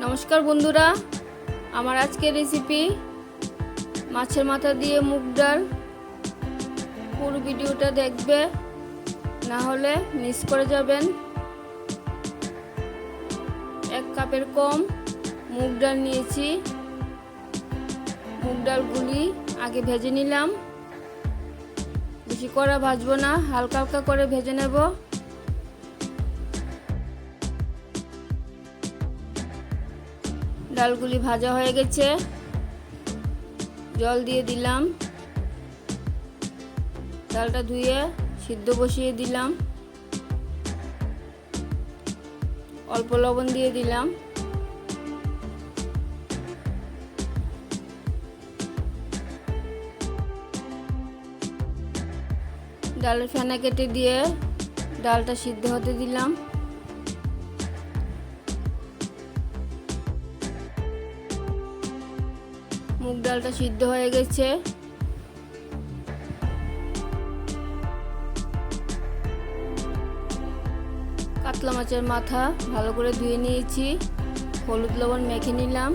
নমস্কার বন্ধুরা, আমার আজকের রেসিপি মাছের মাথা দিয়ে মুগ ডাল। পুরো ভিডিওটা দেখবে, না হলে মিস করে যাবেন। 1 কাপের কম মুগ ডাল নিয়েছি। মুগ ডালগুলি আগে ভেজে নিলাম। বেশি করে ভাজবো না, হালকা হালকা করে ভেজে নেব। ডালগুলি ভাজা হয়ে গেছে, জল দিয়ে দিলাম। ডালটা ধুয়ে সিদ্ধ বসিয়ে দিলাম। অল্প লবণ দিয়ে দিলাম। ডালের ফেনা কেটে দিয়ে ডালটা সিদ্ধ হতে দিলাম। মুগ ডালটা সিদ্ধ হয়ে গেছে। কাতলা মাছের মাথা ভালো করে ধুয়ে নিয়েছি, হলুদ লবণ মেখে নিলাম।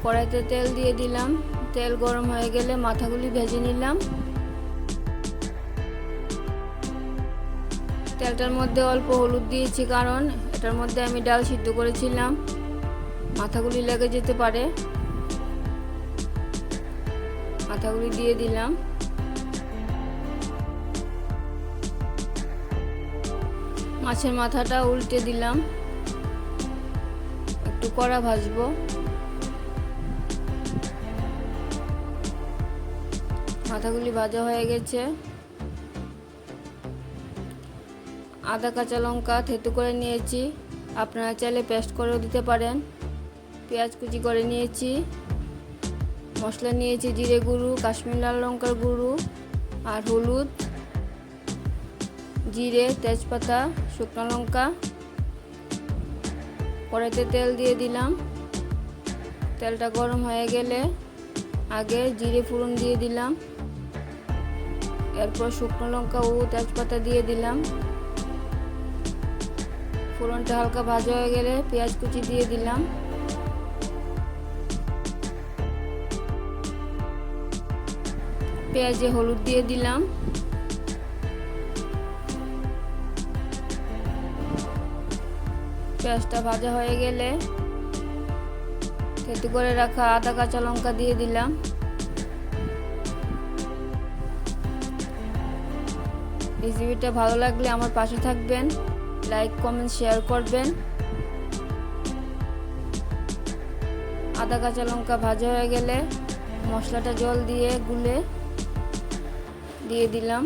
কড়াইতে তেল দিয়ে দিলাম। তেল গরম হয়ে গেলে মাথাগুলি ভেজে নিলাম। তেলটার মধ্যে অল্প হলুদ দিয়েছি, কারণ এটার মধ্যে আমি ডাল সিদ্ধ করেছিলাম, মাথাগুলি লেগে যেতে পারে। মাথাগুলি দিয়ে দিলাম। মাছের মাথাটা উল্টে দিলাম, একটু কড়া ভাজবো। মাথাগুলি ভাজা হয়ে গেছে। আদা কাঁচা লঙ্কা থেতু করে নিয়েছি, আপনারা চাইলে পেস্ট করেও দিতে পারেন। পেঁয়াজ কুচি করে নিয়েছি। মশলা নিয়েছি জিরে গুঁড়ো, কাশ্মীরি লাল লঙ্কার গুঁড়ো আর হলুদ, জিরে, তেজপাতা, শুকনো লঙ্কা। কড়াইতে তেল দিয়ে দিলাম। তেলটা গরম হয়ে গেলে আগে জিরে ফোড়ন দিয়ে দিলাম। এরপর শুকনো লঙ্কা ও তেজপাতা দিয়ে দিলাম। ফোড়নটা হালকা ভাজা হয়ে গেলে পেঁয়াজ কুচি দিয়ে দিলাম। পেঁয়াজে হলুদ দিয়ে দিলাম। পেঁয়াজটা ভাজা হয়ে গেলে থেতু করে রাখা আদা কাঁচা লঙ্কা দিয়ে দিলাম। রেসিপিটা ভালো লাগলে আমার পাশে থাকবেন, লাইক কমেন্ট শেয়ার করবেন। আদা কাঁচা লঙ্কা ভাজা হয়ে গেলে মশলাটা জল দিয়ে গুলে দিয়ে দিলাম।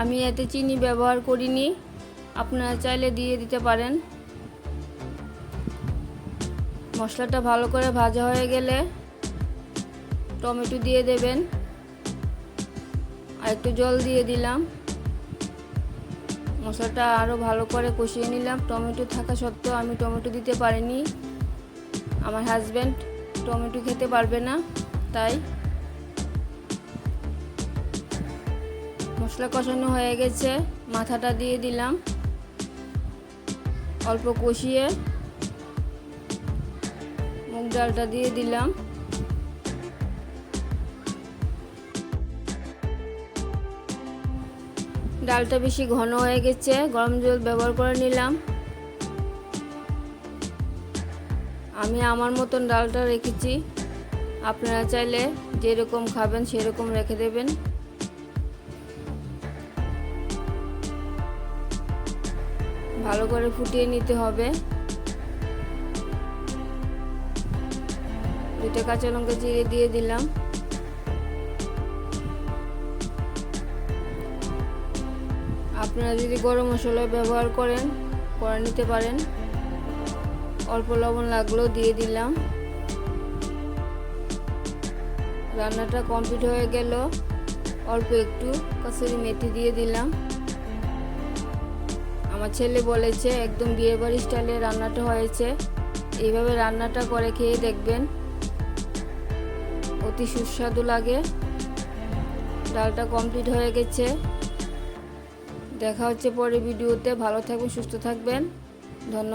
আমি এতে চিনি ব্যবহার করিনি, আপনারা চাইলে দিয়ে দিতে পারেন। মশলাটা ভালো করে ভাজা হয়ে গেলে টমেটো দিয়ে দেবেন। আর একটু জল দিয়ে দিলাম। মশলাটা আরও ভালো করে কষিয়ে নিলাম। টমেটো থাকা সত্ত্বেও আমি টমেটো দিতে পারিনি, আমার হাজব্যান্ড টমেটো খেতে পারবে না, তাই। মশলা কষানো হয়ে গেছে, মাথাটা দিয়ে দিলাম। অল্প কষিয়ে মুগ ডালটা দিয়ে দিলাম। ডালটা বেশি ঘন হয়ে গেছে, গরম জল ব্যবহার করে নিলাম। আমি আমার মতন ডালটা রেখেছি, আপনারা চাইলে যেরকম খাবেন সেরকম রেখে দেবেন। ভালো করে ফুটিয়ে নিতে হবে। 2টা কাঁচা লঙ্কা চিড়ে দিয়ে দিলাম। আপনারা যদি গরম মশলা ব্যবহার করেন করে নিতে পারেন। অল্প লবণ লাগলেও দিয়ে দিলাম। রান্নাটা কমপ্লিট হয়ে গেল। অল্প একটু কসুরি মেথি দিয়ে দিলাম। আমার ছেলে বলেছে একদম বিয়েবাড়ি স্টাইলে রান্নাটা হয়েছে, এইভাবে রান্নাটা করে খেয়ে দেখবেন, অতি সুস্বাদু লাগে। ডালটা কমপ্লিট হয়ে গেছে। দেখা হচ্ছে পরের ভিডিওতে। ভালো থাকবেন, সুস্থ থাকবেন। ধন্যবাদ।